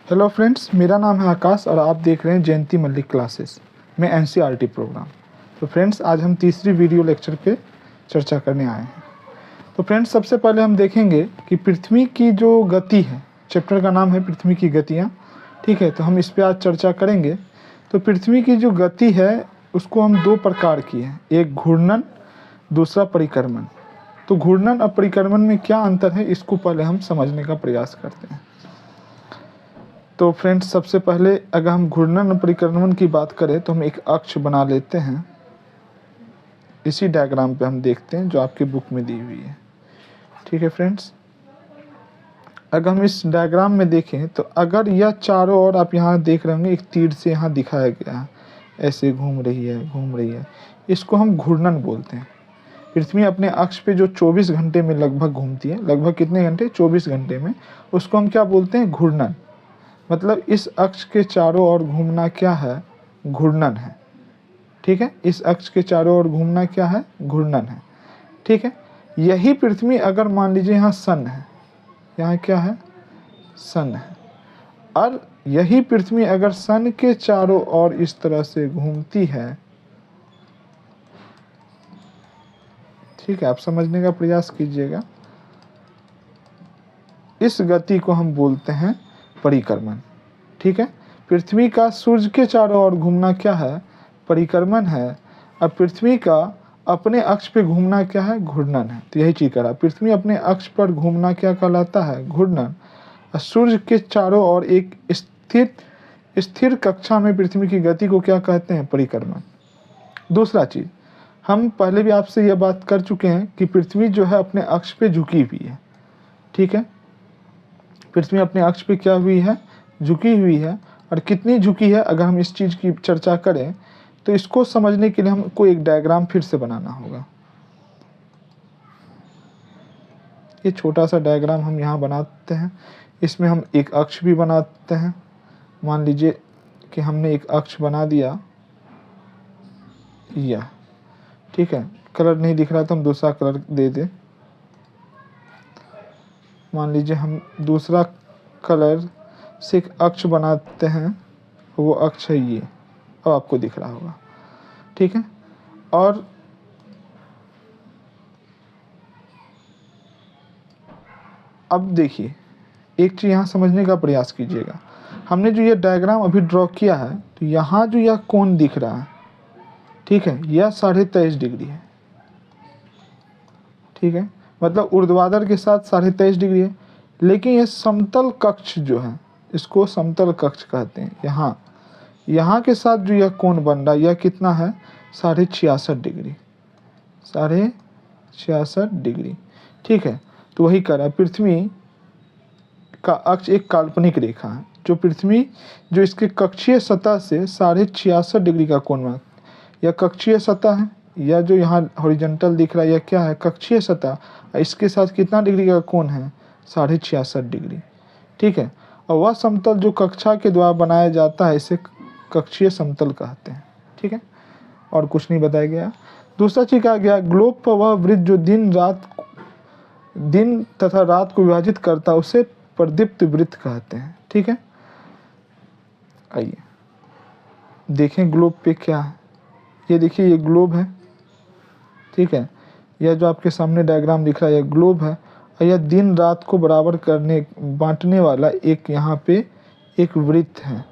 Hello friends, मेरा नाम है आकाश और आप देख रहे हैं जयंती मल्लिक क्लासेस में एनसीईआरटी प्रोग्राम। तो फ्रेंड्स, आज हम तीसरी वीडियो लेक्चर पे चर्चा करने आए हैं। तो फ्रेंड्स, सबसे पहले हम देखेंगे कि पृथ्वी की जो गति है, चैप्टर का नाम है पृथ्वी की गतियाँ। ठीक है, तो हम इस पर आज चर्चा करेंगे। तो पृथ्वी की जो गति है उसको हम दो प्रकार की है, एक घूर्णन, दूसरा परिक्रमण। तो घूर्णन और परिक्रमण में क्या अंतर है, इसको पहले हम समझने का प्रयास करते हैं। तो फ्रेंड्स, सबसे पहले अगर हम घूर्णन और परिक्रमण की बात करें तो हम एक अक्ष बना लेते हैं। इसी डायग्राम पे हम देखते हैं जो आपके बुक में दी हुई है। ठीक है फ्रेंड्स, अगर हम इस डायग्राम में देखें तो अगर यह चारों ओर आप यहाँ देख रहे होंगे, एक तीर से यहाँ दिखाया गया है, ऐसे घूम रही है, इसको हम घूर्णन बोलते हैं। पृथ्वी अपने अक्ष पे जो 24 घंटे में लगभग घूमती है, लगभग कितने घंटे, 24 घंटे में, उसको हम क्या बोलते हैं, घूर्णन। मतलब इस अक्ष के चारों ओर घूमना क्या है, घूर्णन है। ठीक है, इस अक्ष के चारों ओर घूमना क्या है, घूर्णन है। ठीक है, यही पृथ्वी अगर मान लीजिए यहाँ सन है, यहाँ क्या है, सन है, और यही पृथ्वी अगर सन के चारों ओर इस तरह से घूमती है, ठीक है, आप समझने का प्रयास कीजिएगा, इस गति को हम बोलते हैं परिक्रमण। ठीक है, पृथ्वी का सूर्य के चारों ओर घूमना क्या है, परिक्रमण है, और पृथ्वी का अपने अक्ष पे घूमना क्या है, घूर्णन है। तो यही चीज करा, पृथ्वी अपने अक्ष पर घूमना क्या कहलाता है, घूर्णन, और सूर्य के चारों ओर एक स्थिर कक्षा में पृथ्वी की गति को क्या कहते हैं, परिक्रमण। दूसरा चीज, हम पहले भी आपसे यह बात कर चुके हैं कि पृथ्वी जो है अपने अक्ष पे झुकी हुई है। ठीक है, पृथ्वी अपने अक्ष पे क्या हुई है, झुकी हुई है, और कितनी झुकी है अगर हम इस चीज़ की चर्चा करें तो इसको समझने के लिए हमको एक डायग्राम फिर से बनाना होगा। ये छोटा सा डायग्राम हम यहाँ बनाते हैं, इसमें हम एक अक्ष भी बनाते हैं। मान लीजिए कि हमने एक अक्ष बना दिया, यह ठीक है, कलर नहीं दिख रहा तो हम दूसरा कलर दे दें। मान लीजिए हम दूसरा कलर से एक अक्ष बनाते हैं, वो अक्ष है ये, अब आपको दिख रहा होगा। ठीक है, और अब देखिए, एक चीज़ यहाँ समझने का प्रयास कीजिएगा। हमने जो ये डायग्राम अभी ड्रॉ किया है, तो यहाँ जो यह कोण दिख रहा है, ठीक है, यह 23.5 डिग्री है। ठीक है, मतलब ऊर्ध्वाधर के साथ 23.5 डिग्री है, लेकिन ये समतल कक्ष जो है, इसको समतल कक्ष कहते हैं। यहाँ के साथ जो यह कोण बन रहा है, यह कितना है, 66.5 डिग्री, 66.5 डिग्री। ठीक है, तो वही कर रहा है, पृथ्वी का अक्ष एक काल्पनिक रेखा है, जो पृथ्वी जो इसके कक्षीय सतह से 66.5 डिग्री का कोण बना, यह कक्षीय सतह है, यह जो यहाँ हॉरिजॉन्टल दिख रहा है, यह क्या है, कक्षीय सतह, इसके साथ कितना डिग्री का कोण है, 66.5 डिग्री। ठीक है, और वह समतल जो कक्षा के द्वारा बनाया जाता है, इसे कक्षीय समतल कहते हैं। ठीक है, और कुछ नहीं बताया गया। दूसरा चीज कहा गया, ग्लोब पर वह वृत्त जो दिन तथा रात को विभाजित करता है, उसे प्रदीप्त वृत्त कहते हैं। ठीक है, आइए देखें ग्लोब पे क्या है। ये देखिए, ये ग्लोब है। ठीक है, यह जो आपके सामने डायग्राम दिख रहा है, यह ग्लोब है, और यह दिन रात को बराबर बांटने वाला एक यहाँ पे एक वृत्त है।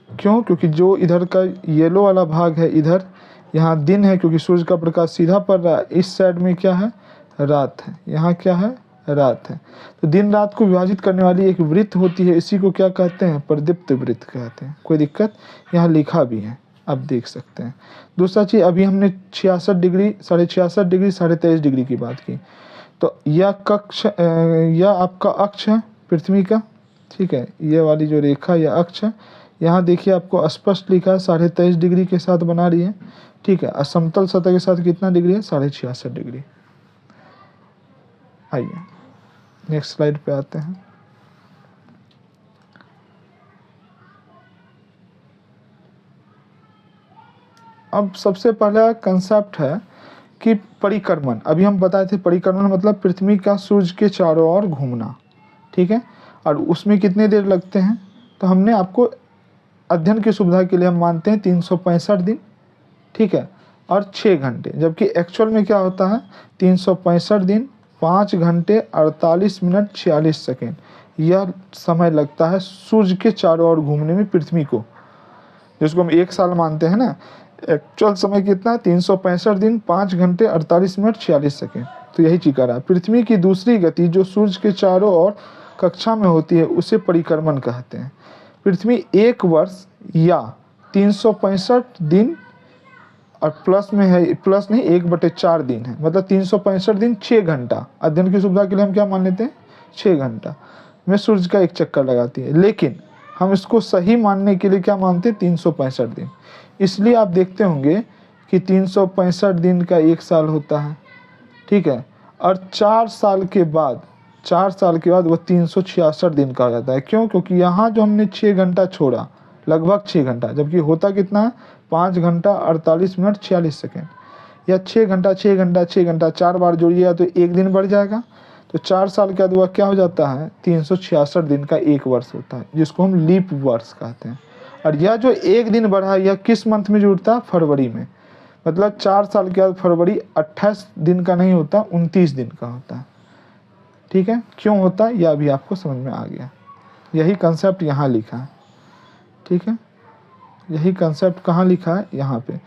क्यों, क्योंकि जो इधर का येलो वाला भाग है, इधर यहाँ दिन है, क्योंकि सूर्य का प्रकाश सीधा पड़ रहा है, इस साइड में क्या है, रात है, यहाँ क्या है, रात है। तो दिन रात को विभाजित करने वाली एक वृत्त होती है, इसी को क्या कहते हैं, प्रदीप्त वृत्त कहते हैं। कोई दिक्कत, यहाँ लिखा भी है, आप देख सकते हैं। दूसरा चीज़, अभी हमने 66 डिग्री, 66.5 डिग्री, 23.5 डिग्री की बात की, तो यह आपका अक्ष है पृथ्वी का। ठीक है, ये वाली जो रेखा, यह अक्ष है। यहाँ देखिए, आपको स्पष्ट लिखा है 23.5 डिग्री के साथ बना रही है। ठीक है, समतल सतह के साथ कितना डिग्री है, 66.5 डिग्री। आइए नेक्स्ट स्लाइड पे आते हैं। अब सबसे पहला कंसेप्ट है कि परिक्रमण। अभी हम बताए थे परिक्रमण मतलब पृथ्वी का सूर्य के चारों ओर घूमना। ठीक है, और उसमें कितने देर लगते हैं, तो हमने आपको अध्ययन की सुविधा के लिए हम मानते हैं 365 दिन, ठीक है, और 6 घंटे, जबकि एक्चुअल में क्या होता है 365 दिन 5 घंटे 48 मिनट 46 सेकेंड। यह समय लगता है सूर्य के चारों ओर घूमने में पृथ्वी को, जिसको हम 1 साल मानते हैं ना। एक्चुअल समय कितना है 365 दिन 5 घंटे 48 मिनट 46 सेकेंड। तो यही चीज कर रहा है। पृथ्वी की दूसरी गति जो सूर्य के चारों ओर कक्षा में होती है उसे परिक्रमण कहते हैं। पृथ्वी 1 वर्ष या 365 दिन और प्लस में है, प्लस नहीं 1/4 दिन है, मतलब 365 दिन 6 घंटा। अध्ययन की सुविधा के लिए हम क्या मान लेते हैं 6 घंटा में सूर्य का एक चक्कर लगाती है, लेकिन हम इसको सही मानने के लिए क्या मानते हैं 365 दिन। इसलिए आप देखते होंगे कि 365 दिन का 1 साल होता है, ठीक है, और 4 साल के बाद वह 366 दिन का हो जाता है। क्यों? क्योंकि यहाँ जो हमने 6 घंटा छोड़ा, लगभग 6 घंटा, जबकि होता कितना है 5 घंटा 48 मिनट 46 सेकेंड, या 6 घंटा 6 घंटा 6 घंटा 4 बार जोड़िएगा तो 1 दिन बढ़ जाएगा। तो 4 साल के बाद वह क्या हो जाता है 366 दिन का 1 वर्ष होता है, जिसको हम लीप वर्ष कहते हैं। और यह जो 1 दिन बढ़ा यह किस मंथ में जुड़ता है? फरवरी में। मतलब 4 साल के बाद फरवरी 28 दिन का नहीं होता, 29 दिन का होता है, ठीक है। क्यों होता है यह अभी आपको समझ में आ गया। यही कंसेप्ट यहाँ लिखा है, ठीक है। यही कंसेप्ट कहाँ लिखा है? यहाँ पे।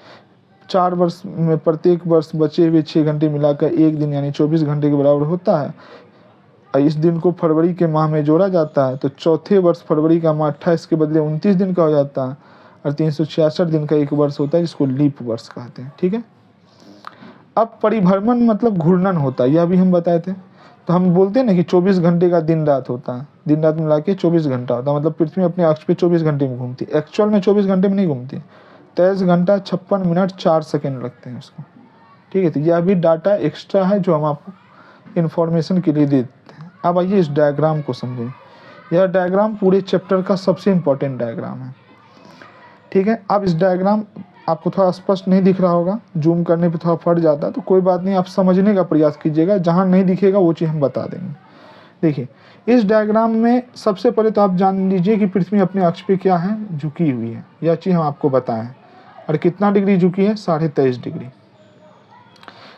4 वर्ष में प्रत्येक वर्ष बचे हुए 6 घंटे मिलाकर 1 दिन यानी 24 घंटे के बराबर होता है। और इस दिन को फरवरी के माह में जोड़ा जाता है, तो चौथे वर्ष फरवरी का माह 28 के बदले 29 दिन का हो जाता है, और 366 दिन का 1 वर्ष होता है, जिसको लीप वर्ष कहते हैं, ठीक है। अब परिभ्रमण मतलब घूर्णन होता है, यह भी हम बताए थे। तो हम बोलते हैं ना कि 24 घंटे का दिन रात होता है, दिन रात मिला के 24 घंटा होता है, मतलब पृथ्वी अपने अक्ष पे 24 घंटे में घूमती है। एक्चुअल में 24 घंटे में नहीं घूमती, 23 घंटा 56 मिनट 4 सेकेंड लगते हैं उसको, ठीक है। तो यह भी डाटा एक्स्ट्रा है जो हम आपको इन्फॉर्मेशन के लिए देते हैं। अब आइए इस डायग्राम को समझें। यह डायग्राम पूरे चैप्टर का सबसे इम्पोर्टेंट डायग्राम है, ठीक है। अब इस डायग्राम आपको थोड़ा स्पष्ट नहीं दिख रहा होगा, जूम करने पे थोड़ा फट जाता है, तो कोई बात नहीं, आप समझने का प्रयास कीजिएगा। जहाँ नहीं दिखेगा वो चीज़ हम बता देंगे। देखिए इस डायग्राम में सबसे पहले तो आप जान लीजिए कि पृथ्वी अपने अक्ष पे क्या है, झुकी हुई है। यह चीज़ हम आपको बताएं। और कितना डिग्री झुकी है? 23.5 डिग्री।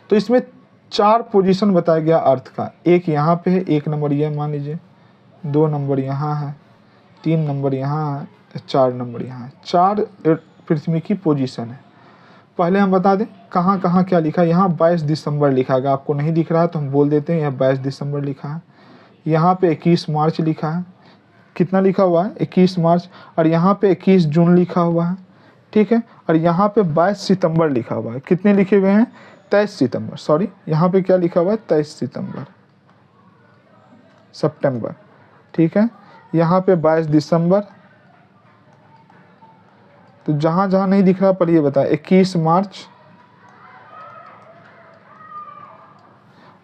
तो इसमें 4 पोजीशन बताया गया अर्थ का। एक यहाँ पे है, 1 नंबर यह मान लीजिए, 2 नंबर यहाँ है, 3 नंबर यहाँ है, 4 नंबर यहाँ है। 4 पृथ्वी की पोजीशन है। पहले हम बता दें कहाँ कहाँ क्या लिखा है। यहाँ 22 दिसंबर लिखा है, आपको नहीं दिख रहा है तो हम बोल देते हैं यह 22 दिसंबर लिखा है। यहाँ पे 21 मार्च लिखा है। कितना लिखा हुआ है? 21 मार्च। और यहाँ पे 21 जून लिखा हुआ है, ठीक है। और यहाँ पे 22 सितंबर लिखा हुआ है। कितने लिखे हुए हैं? 23 सितंबर, सॉरी यहाँ पे क्या लिखा हुआ है? 23 सितंबर, सितंबर, ठीक है। यहाँ पे 22 दिसंबर। तो जहाँ जहाँ नहीं दिख रहा पर ये बताए 21 मार्च,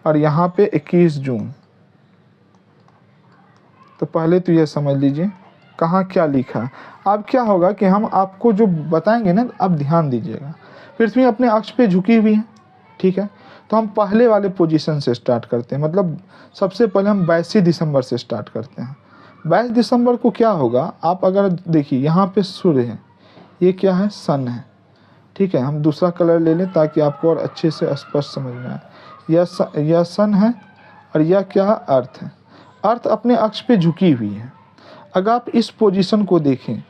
और यहाँ पे 21 जून। तो पहले तो यह समझ लीजिए कहाँ क्या लिखा है। अब क्या होगा कि हम आपको जो बताएंगे ना, अब ध्यान दीजिएगा। पृथ्वी अपने अक्ष पे झुकी हुई है, ठीक है। तो हम पहले वाले पोजीशन से स्टार्ट करते हैं, मतलब सबसे पहले हम 22 दिसंबर से स्टार्ट करते हैं। 22 दिसंबर को क्या होगा, आप अगर देखिए यहाँ पे सूर्य है, ये क्या है? सन है, ठीक है। हम दूसरा कलर ले लें ताकि आपको और अच्छे से स्पष्ट समझ में आए। यह सन है और यह क्या है? अर्थ है। अर्थ अपने अक्ष पे झुकी हुई है। अगर आप इस पोजीशन को देखें,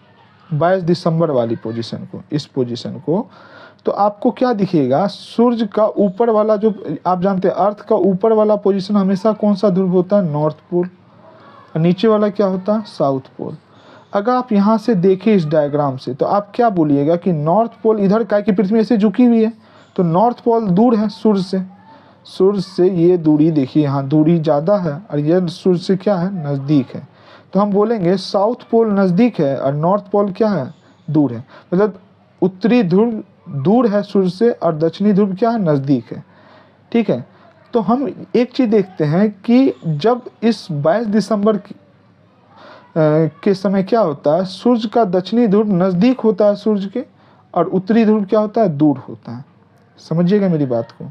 22 दिसंबर वाली पोजीशन को, इस पोजीशन को, तो आपको क्या दिखेगा? सूर्य का ऊपर वाला जो, आप जानते हैं अर्थ का ऊपर वाला पोजीशन हमेशा कौन सा ध्रुव होता है? North pole. और नीचे वाला क्या होता है? South pole. अगर आप यहाँ से देखें इस डायग्राम से, तो आप क्या बोलिएगा कि नॉर्थ पोल इधर का, कि पृथ्वी ऐसे झुकी हुई है, तो नॉर्थ पोल दूर है सूर्य से। सूर्य से ये दूरी देखिए, यहाँ दूरी ज़्यादा है, और यह सूर्य से क्या है? नज़दीक है। तो हम बोलेंगे साउथ पोल नज़दीक है और नॉर्थ पोल क्या है? दूर है। मतलब उत्तरी ध्रुव दूर है सूर्य से और दक्षिणी ध्रुव क्या है? नज़दीक है, ठीक है। तो हम एक चीज़ देखते हैं कि जब इस 22 दिसंबर के समय क्या होता है, सूर्य का दक्षिणी ध्रुव नज़दीक होता है सूर्य के, और उत्तरी ध्रुव क्या होता है? दूर होता है। समझिएगा मेरी बात को।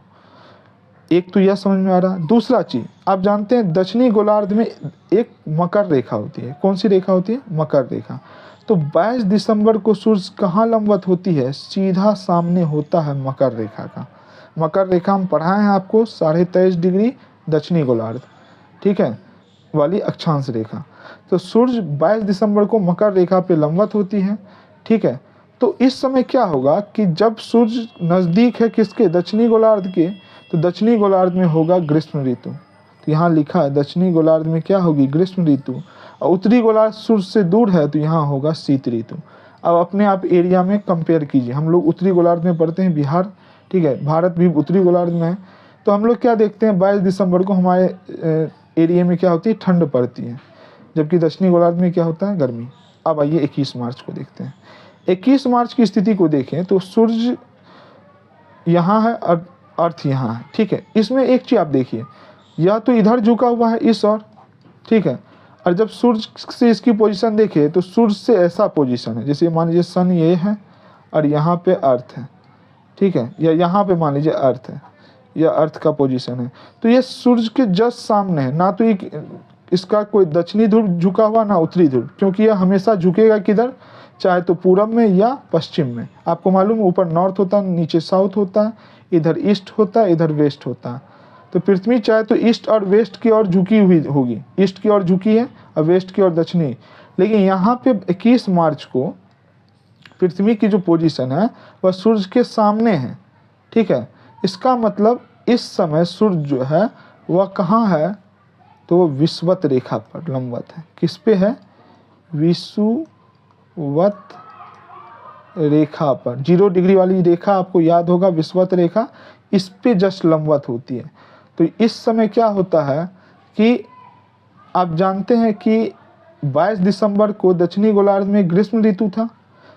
एक तो यह समझ में आ रहा। दूसरा चीज आप जानते हैं दक्षिणी गोलार्ध में एक मकर रेखा होती है। कौन सी रेखा होती है? मकर रेखा। तो 22 दिसंबर को सूर्य कहाँ लंबवत होती है? सीधा सामने होता है मकर रेखा का। मकर रेखा हम पढ़ाए हैं आपको 23.5 डिग्री दक्षिणी गोलार्ध, ठीक है, वाली अक्षांश रेखा। तो सूर्य 22 दिसंबर को मकर रेखा पे लंबवत होती है, ठीक है। तो इस समय क्या होगा कि जब सूर्य नज़दीक है किसके? दक्षिणी गोलार्ध के, तो दक्षिणी गोलार्ध में होगा ग्रीष्म ऋतु। तो यहाँ लिखा है दक्षिणी गोलार्ध में क्या होगी? ग्रीष्म ऋतु। और उत्तरी गोलार्ध सूर्य से दूर है तो यहाँ होगा शीत ऋतु। अब अपने आप एरिया में कंपेयर कीजिए। हम लोग उत्तरी गोलार्ध में पढ़ते हैं, बिहार, ठीक है, भारत भी उत्तरी गोलार्ध में है। तो हम लोग क्या देखते हैं? 22 दिसंबर को हमारे एरिया में क्या होती है? ठंड पड़ती है, जबकि दक्षिणी गोलार्ध में क्या होता है? गर्मी। अब आइए 21 मार्च को देखते हैं। 21 मार्च की स्थिति को देखें तो सूर्य यहाँ है और अर्थ यहाँ है, ठीक है। इसमें एक चीज आप देखिए, यह तो इधर झुका हुआ है इस ओर, ठीक है, और जब सूर्य से इसकी पोजीशन देखे तो सूर्य से ऐसा पोजीशन है, जैसे मान लीजिए सन ये है और यहाँ पे अर्थ है, ठीक है, या यहाँ पे मान लीजिए अर्थ है, यह अर्थ का पोजीशन है। तो ये सूर्य के जस्ट सामने है, ना तो ये इसका कोई दक्षिणी ध्रुव झुका हुआ ना उत्तरी ध्रुव, क्योंकि यह हमेशा झुकेगा किधर? चाहे तो पूरब में या पश्चिम में। आपको मालूम है ऊपर नॉर्थ होता है, नीचे साउथ होता है, इधर ईस्ट होता है, इधर वेस्ट होता है। तो पृथ्वी चाहे तो ईस्ट और वेस्ट की ओर झुकी हुई होगी, ईस्ट की ओर झुकी है और वेस्ट की ओर दक्षिणी। लेकिन यहाँ पे 21 मार्च को पृथ्वी की जो पोजीशन है वह सूर्य के सामने है, ठीक है। इसका मतलब इस समय सूर्य जो है वह कहाँ है? तो वो विषुवत रेखा पर लंबवत है। किस पे है? विषुवत रेखा पर। 0 डिग्री वाली रेखा आपको याद होगा, विषुवत रेखा, इस पे जस्ट लंबवत होती है। तो इस समय क्या होता है कि आप जानते हैं कि 22 दिसंबर को दक्षिणी गोलार्ध में ग्रीष्म ऋतु था।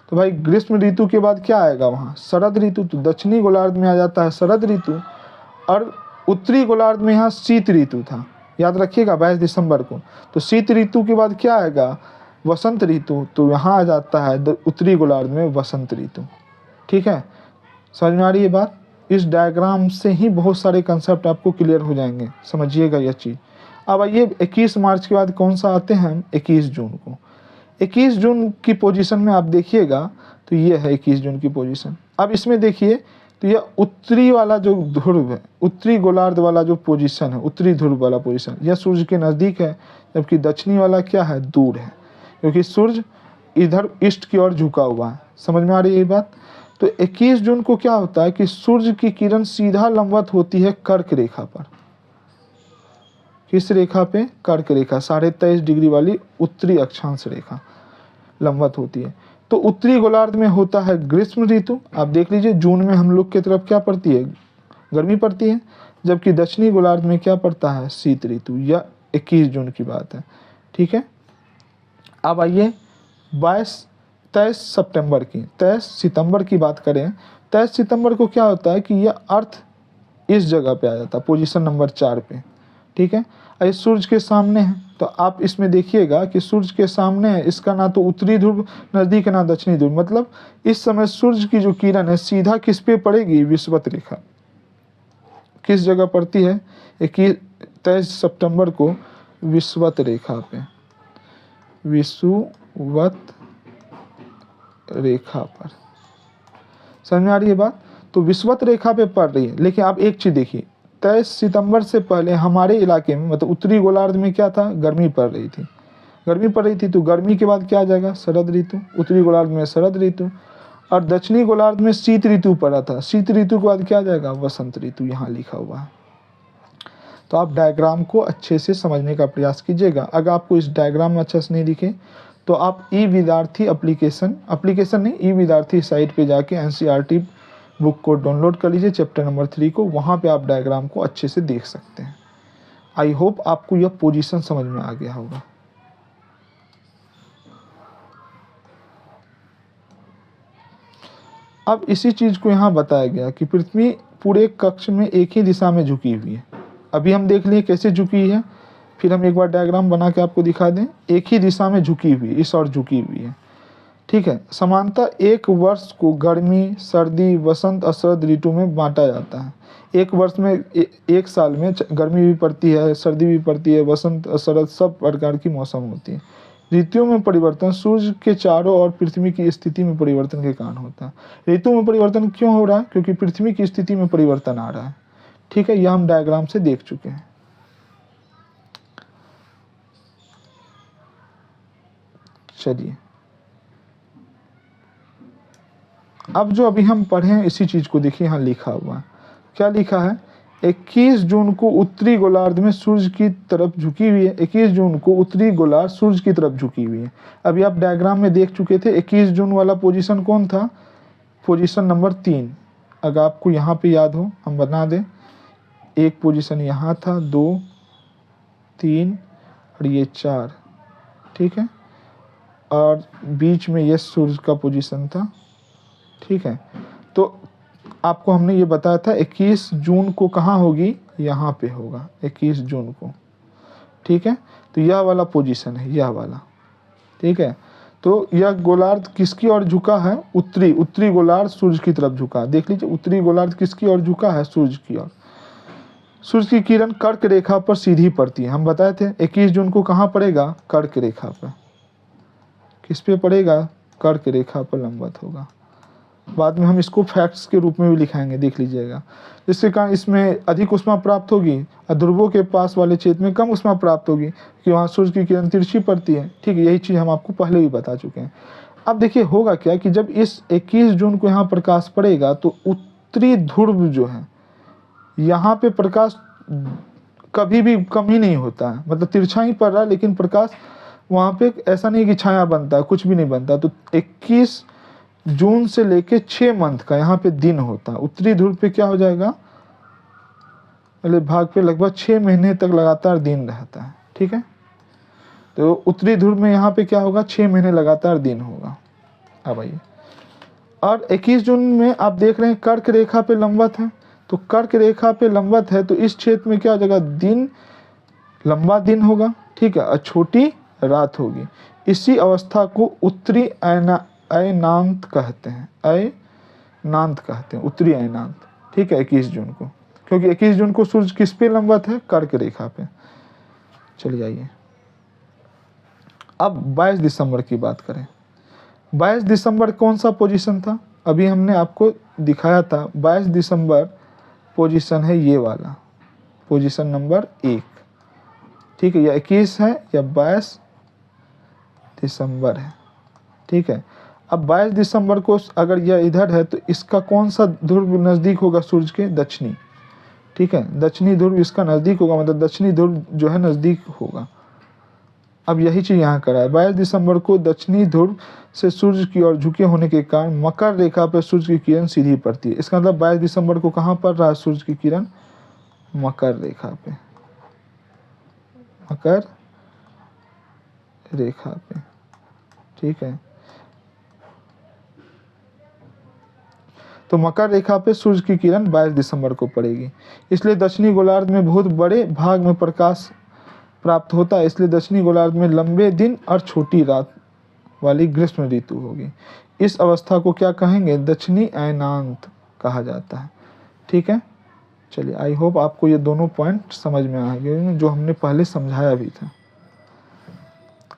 तो भाई ग्रीष्म ऋतु के बाद क्या आएगा वहाँ? शरद ऋतु। तो दक्षिणी गोलार्ध में आ जाता है शरद ऋतु और उत्तरी गोलार्ध में यहाँ शीत ऋतु था। याद रखिएगा 22 दिसंबर को। तो शीत ऋतु के बाद क्या आएगा? वसंत ऋतु। तो यहाँ आ जाता है उत्तरी गोलार्ध में वसंत ऋतु, ठीक है। समझ में आ रही है बात? इस डायग्राम से ही बहुत सारे कंसेप्ट आपको क्लियर हो जाएंगे, समझिएगा यह चीज़। अब आइए 21 मार्च के बाद कौन सा आते हैं हम? 21 जून को। 21 जून की पोजीशन में आप देखिएगा तो ये है 21 जून की पोजीशन। अब इसमें देखिए तो यह उत्तरी वाला जो ध्रुव है, उत्तरी गोलार्ध वाला जो पोजीशन है, उत्तरी ध्रुव वाला पोजीशन, यह सूर्य के नज़दीक है, जबकि दक्षिणी वाला क्या है? दूर है, क्योंकि सूर्य इधर ईस्ट की ओर झुका हुआ है। समझ में आ रही है ये बात? तो 21 जून को क्या होता है कि सूर्य की किरण सीधा लंबवत होती है कर्क रेखा पर। किस रेखा पे? कर्क रेखा, 23.5 डिग्री वाली उत्तरी अक्षांश रेखा लंबवत होती है। तो उत्तरी गोलार्ध में होता है ग्रीष्म ऋतु। आप देख लीजिए जून में हम लोग की तरफ क्या पड़ती है? गर्मी पड़ती है, जबकि दक्षिणी गोलार्ध में क्या पड़ता है? शीत ऋतु। यह 21 जून की बात है, ठीक है। अब आइए 23 सितंबर की बात करें। 23 सितंबर को क्या होता है कि यह अर्थ इस जगह पे आ जाता है, पोजीशन नंबर 4 पे, ठीक है। ये सूर्य के सामने है, तो आप इसमें देखिएगा कि सूर्य के सामने है, इसका ना तो उत्तरी ध्रुव नज़दीक है ना दक्षिणी ध्रुव। मतलब इस समय सूर्य की जो किरण है सीधा किस पे पड़ेगी? विषुवत रेखा। किस जगह पड़ती है? 23 सितंबर को विषुवत रेखा पे, विषुवत रेखा पर। समझ में आ रही है बात? तो विषुवत रेखा पे पड़ रही है। लेकिन आप एक चीज देखिए, 23 सितंबर से पहले हमारे इलाके में, मतलब उत्तरी गोलार्ध में क्या था? गर्मी पड़ रही थी, गर्मी पड़ रही थी। तो गर्मी के बाद क्या आ जाएगा? शरद ऋतु। उत्तरी गोलार्ध में शरद ऋतु और दक्षिणी गोलार्ध में शीत ऋतु पड़ा था। शीत ऋतु के बाद क्या आ जाएगा? वसंत ऋतु। यहाँ लिखा हुआ है। तो आप डायग्राम को अच्छे से समझने का प्रयास कीजिएगा। अगर आपको इस डायग्राम में अच्छे से नहीं दिखे तो आप ई विद्यार्थी एप्लीकेशन नहीं, ई विद्यार्थी साइट पे जाके एनसीईआरटी बुक को डाउनलोड कर लीजिए, चैप्टर नंबर 3 को। वहाँ पे आप डायग्राम को अच्छे से देख सकते हैं। आई होप आपको यह पोजीशन समझ में आ गया होगा। अब इसी चीज को यहाँ बताया गया कि पृथ्वी पूरे कक्ष में एक ही दिशा में झुकी हुई है। अभी हम देख लिए कैसे झुकी है, फिर हम एक बार डायग्राम बना के आपको दिखा दें। एक ही दिशा में झुकी हुई, इस ओर झुकी हुई है, ठीक है। समानतः एक वर्ष को गर्मी, सर्दी, वसंत और शरद ऋतु में बांटा जाता है। एक वर्ष में एक साल में गर्मी भी पड़ती है, सर्दी भी पड़ती है, वसंत और शरद सब प्रकार की मौसम होती है। ऋतुओं में परिवर्तन सूर्य के चारों ओर पृथ्वी की स्थिति में परिवर्तन के कारण होता है। ऋतु में परिवर्तन क्यों हो रहा है? क्योंकि पृथ्वी की स्थिति में परिवर्तन आ रहा है। ठीक है, यह हम डायग्राम से देख चुके हैं। चलिए, अब जो अभी हम पढ़े हैं इसी चीज को देखिए, यहाँ लिखा हुआ है। क्या लिखा है? 21 जून को उत्तरी गोलार्ध में सूर्य की तरफ झुकी हुई है। 21 जून को उत्तरी गोलार्ध सूर्य की तरफ झुकी हुई है। अभी आप डायग्राम में देख चुके थे 21 जून वाला पोजीशन कौन था? Position number 3। अगर आपको यहाँ पे याद हो हम बना दें, एक पोजीशन यहाँ था, 2, 3 और ये 4, ठीक है, और बीच में ये सूर्य का पोजीशन था। ठीक है, तो आपको हमने ये बताया था 21 जून को कहाँ होगी? यहाँ पे होगा 21 जून को। ठीक है, तो यह वाला पोजीशन है, यह वाला। ठीक है, तो यह गोलार्ध किसकी ओर झुका है? उत्तरी गोलार्ध सूर्य की तरफ झुका। देख लीजिए, उत्तरी गोलार्ध किसकी ओर झुका है? सूर्य की ओर। सूर्य की किरण कर्क रेखा पर सीधी पड़ती है। हम बताए थे 21 जून को कहाँ पड़ेगा? कर्क रेखा पर। किस पे पड़ेगा? कर्क रेखा पर लंबवत होगा। बाद में हम इसको फैक्ट्स के रूप में भी लिखाएंगे, देख लीजिएगा। जिसके कारण इसमें अधिक ऊष्मा प्राप्त होगी और ध्रुवों के पास वाले क्षेत्र में कम ऊष्मा प्राप्त होगी, कि वहाँ सूर्य की किरण तिरछी पड़ती है। ठीक है, यही चीज़ हम आपको पहले भी बता चुके हैं। अब देखिए होगा क्या कि जब इस 21 जून को यहाँ प्रकाश पड़ेगा तो उत्तरी ध्रुव जो है, यहाँ पे प्रकाश कभी भी कम ही नहीं होता है, मतलब तिरछा ही पड़ रहा है, लेकिन प्रकाश वहाँ पे ऐसा नहीं कि छाया बनता है, कुछ भी नहीं बनता। तो 21 जून से लेके 6 मंथ का यहाँ पे दिन होता है। उत्तरी ध्रुव पे क्या हो जाएगा? अगले भाग पे लगभग 6 महीने तक लगातार दिन रहता है। ठीक है, तो उत्तरी ध्रुव में यहाँ पे क्या होगा? 6 महीने लगातार दिन होगा। अब आइए, और 21 जून में आप देख रहे हैं कर्क रेखा पे लंबवत है। तो कर्क रेखा पे लंबवत है तो इस क्षेत्र में क्या हो जाएगा? दिन, लंबा दिन होगा। ठीक है, और छोटी रात होगी। इसी अवस्था को उत्तरी अयनांत कहते हैं। अयनांत कहते हैं, उत्तरी अयनांत। ठीक है, 21 जून को, क्योंकि 21 जून को सूर्य किस पे लंबवत है? कर्क रेखा पे। चलिए आइए, अब 22 दिसंबर की बात करें। 22 दिसंबर कौन सा पोजीशन था? अभी हमने आपको दिखाया था 22 दिसंबर पोजीशन है ये वाला, पोजीशन नंबर 1। ठीक है, या 21 है या 22 दिसंबर है। ठीक है, अब 22 दिसंबर को अगर यह इधर है तो इसका कौन सा ध्रुव नज़दीक होगा सूर्य के? दक्षिणी। ठीक है, दक्षिणी ध्रुव इसका नज़दीक होगा, मतलब दक्षिणी ध्रुव जो है नज़दीक होगा। अब यही चीज़ यहाँ करा है। 22 दिसंबर को दक्षिणी ध्रुव से सूर्य की ओर झुके होने के कारण मकर रेखा पर सूर्य की किरण सीधी पड़ती है। इसका मतलब 22 दिसंबर को कहाँ पड़ रहा है सूर्य की किरण? मकर रेखा पे, मकर रेखा पे। ठीक है, तो मकर रेखा पे सूर्य की किरण 22 दिसंबर को पड़ेगी। इसलिए दक्षिणी गोलार्ध में बहुत बड़े भाग में प्रकाश प्राप्त होता है। इसलिए दक्षिणी गोलार्ध में लंबे दिन और छोटी रात वाली ग्रीष्म ऋतु होगी। इस अवस्था को क्या कहेंगे? दक्षिणी अयनांत कहा जाता है। ठीक है, चलिए, आई होप आपको ये दोनों पॉइंट समझ में आ गए जो हमने पहले समझाया भी था।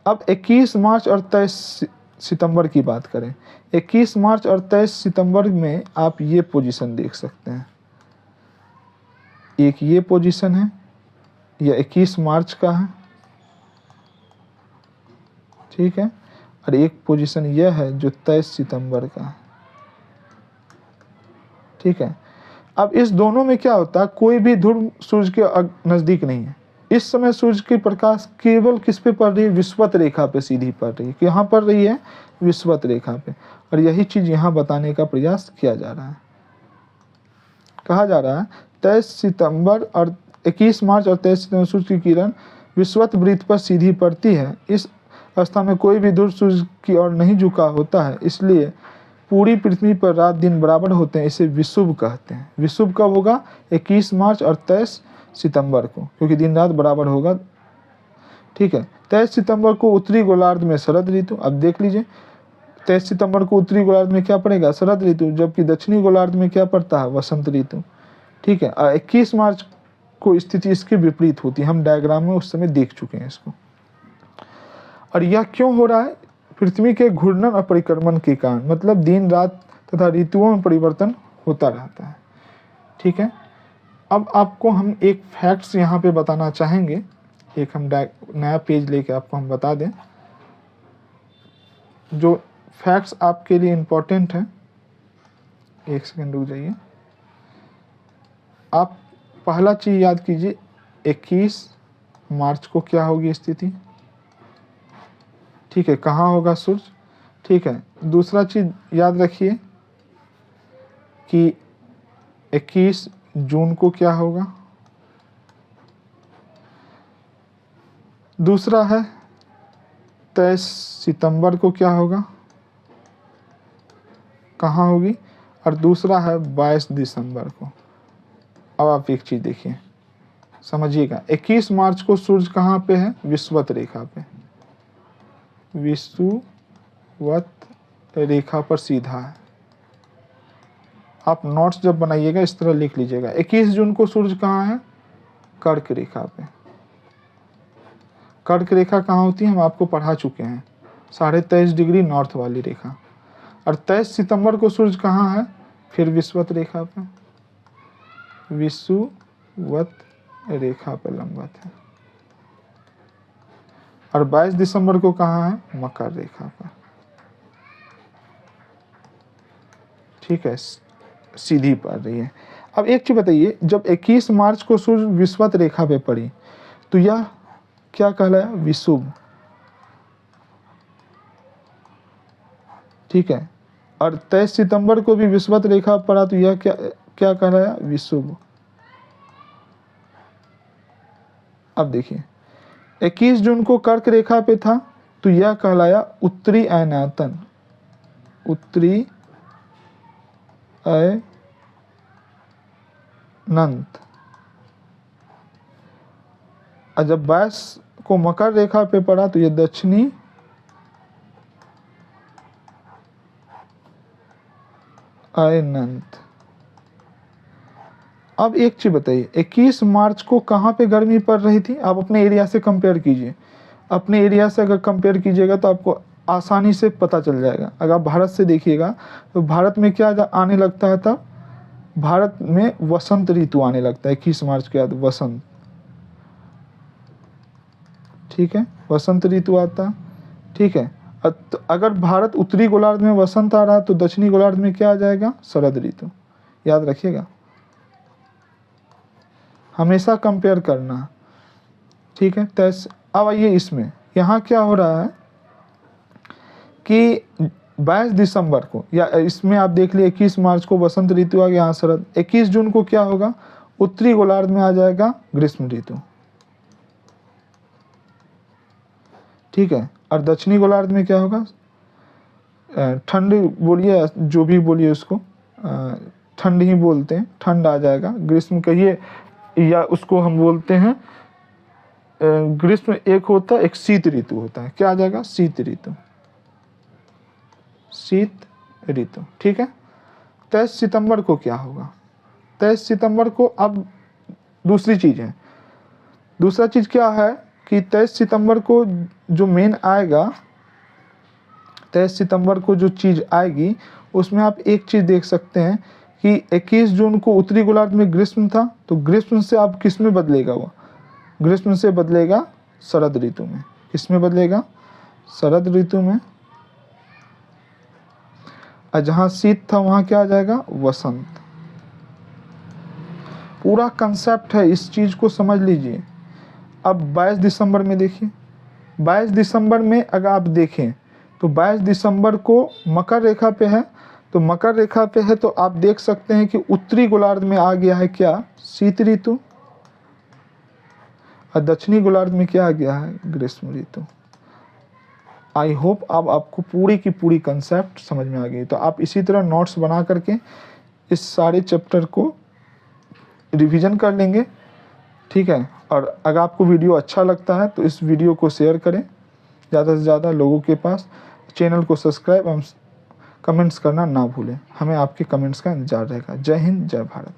अब 21 मार्च और 23 सितंबर की बात करें। 21 मार्च और 23 सितंबर में आप ये पोजीशन देख सकते हैं। एक ये पोजीशन है, यह 21 मार्च का है। ठीक है, और एक पोजीशन यह है जो 23 सितंबर का है। ठीक है, अब इस दोनों में क्या होता है? कोई भी ध्रुव सूर्य के नज़दीक नहीं है। इस समय सूर्य की प्रकाश केवल किस पे पड़ रही है? विषुवत रेखा पे सीधी पड़ रही है। यहाँ पड़ रही है विषुवत रेखा पे, और यही चीज़ यहाँ बताने का प्रयास किया जा रहा है। कहा जा रहा है 23 सितंबर और 21 मार्च और 23 सितंबर सूर्य की किरण विषुवत वृत्त पर सीधी पड़ती है। इस अवस्था में कोई भी ध्रुव सूर्य की ओर नहीं झुका होता है, इसलिए पूरी पृथ्वी पर रात दिन बराबर होते हैं। इसे विषुव कहते हैं। विषुव कब होगा? 21 मार्च और 23 सितंबर को, क्योंकि दिन रात बराबर होगा। ठीक है, 23 सितंबर को उत्तरी गोलार्ध में शरद ऋतु। अब देख लीजिए, 23 सितंबर को उत्तरी गोलार्ध में क्या पड़ेगा, शरद ऋतु, जबकि दक्षिणी गोलार्ध में क्या पड़ता है, वसंत ऋतु। ठीक है, 21 मार्च को स्थिति इसके विपरीत होती है, हम डायग्राम में उस समय देख चुके हैं इसको। और यह क्यों हो रहा है, पृथ्वी के घूर्णन और परिक्रमण के कारण, मतलब दिन रात तथा ऋतुओं में परिवर्तन होता रहता है। ठीक है, अब आपको हम एक फैक्ट्स यहाँ पे बताना चाहेंगे, एक हम नया पेज लेके आपको हम बता दें जो फैक्ट्स आपके लिए इम्पोर्टेंट है। एक सेकंड रुक जाइए। आप पहला चीज़ याद कीजिए, 21 मार्च को क्या होगी स्थिति। ठीक है, कहाँ होगा सूरज। ठीक है, दूसरा चीज़ याद रखिए कि 21 जून को क्या होगा। दूसरा है 23 सितंबर को क्या होगा, कहाँ होगी। और दूसरा है 22 दिसंबर को। अब आप एक चीज़ देखिए, समझिएगा, 21 मार्च को सूरज कहाँ पे है, विषुवत रेखा पे, विषुवत रेखा पर सीधा है। आप नोट्स जब बनाइएगा इस तरह लिख लीजिएगा। 21 जून को सूरज कहाँ है, कर्क रेखा पे। कर्क रेखा कहाँ होती है, हम आपको पढ़ा चुके हैं, 23.5 डिग्री नॉर्थ वाली रेखा। और 23 सितंबर को सूरज कहाँ है, फिर विषुवत रेखा पे, विषुवत रेखा पर लंबवत है। और 22 दिसंबर को कहाँ है, मकर रेखा पर। ठीक है, सीधी पड़ रही है। अब एक चीज बताइए, जब 21 मार्च को सूर्य विषुवत रेखा पे पड़ी तो यह क्या कहलाया, विषुव। ठीक है, और 23 सितंबर को भी विषुवत रेखा पड़ा तो यह क्या क्या कहलाया, विषुव। अब देखिए, 21 जून को कर्क रेखा पे था तो यह कहलाया उत्तरी अयनातन, उत्तरी अयनंत। और जब 22 को मकर रेखा पे पड़ा तो यह दक्षिणी अयनंत। अब एक चीज बताइए, 21 मार्च को कहाँ पे गर्मी पड़ रही थी, आप अपने एरिया से कंपेयर कीजिए। अपने एरिया से अगर कंपेयर कीजिएगा तो आपको आसानी से पता चल जाएगा। अगर आप भारत से देखिएगा तो भारत में क्या आने लगता है, तब भारत में वसंत ऋतु आने लगता है 21 मार्च के बाद, वसंत। ठीक है, वसंत ऋतु आता है। ठीक है, अगर भारत उत्तरी गोलार्ध में वसंत आ रहा है तो दक्षिणी गोलार्ध में क्या आ जाएगा, शरद ऋतु। याद रखिएगा, हमेशा कंपेयर करना। ठीक है, तो अब आइए इसमें, यहाँ क्या हो रहा है कि 22 दिसंबर को, या इसमें आप देख लिए 21 मार्च को वसंत ऋतु आ गया, यहाँ शरद। 21 जून को क्या होगा, उत्तरी गोलार्ध में आ जाएगा ग्रीष्म ऋतु। ठीक है, और दक्षिणी गोलार्ध में क्या होगा, ठंड बोलिए, जो भी बोलिए उसको, ठंड ही बोलते हैं, ठंड आ जाएगा। ग्रीष्म कहिए या उसको हम बोलते हैं, ग्रीष्म एक होता है, एक शीत ऋतु होता है। क्या आ जाएगा, शीत ऋतु, शीत ऋतु। ठीक है, 23 सितंबर को क्या होगा, 23 सितंबर को अब दूसरी चीज है। दूसरा चीज क्या है कि 23 सितंबर को जो मेन आएगा, 23 सितंबर को जो चीज आएगी उसमें आप एक चीज देख सकते हैं कि 21 जून को उत्तरी गोलार्ध में ग्रीष्म था, तो ग्रीष्म से अब किस में बदलेगा, वो ग्रीष्म से बदलेगा शरद ऋतु में। किस में बदलेगा, शरद ऋतु में। और जहाँ शीत था वहाँ क्या आ जाएगा, वसंत। पूरा कंसेप्ट है, इस चीज को समझ लीजिए। अब 22 दिसंबर में देखिए, 22 दिसंबर में अगर आप देखें तो 22 दिसंबर को मकर रेखा पे है, तो मकर रेखा पे है तो आप देख सकते हैं कि उत्तरी गोलार्ध में आ गया है क्या, शीत ऋतु, और दक्षिणी गोलार्ध में क्या आ गया है, ग्रीष्म ऋतु। आई होप अब आपको पूरी की पूरी कंसेप्ट समझ में आ गई। तो आप इसी तरह नोट्स बना करके इस सारे चैप्टर को रिवीजन कर लेंगे। ठीक है, और अगर आपको वीडियो अच्छा लगता है तो इस वीडियो को शेयर करें ज़्यादा से ज़्यादा लोगों के पास। चैनल को सब्सक्राइब एवं कमेंट्स करना ना भूलें। हमें आपके कमेंट्स का इंतज़ार रहेगा। जय हिंद, जय भारत।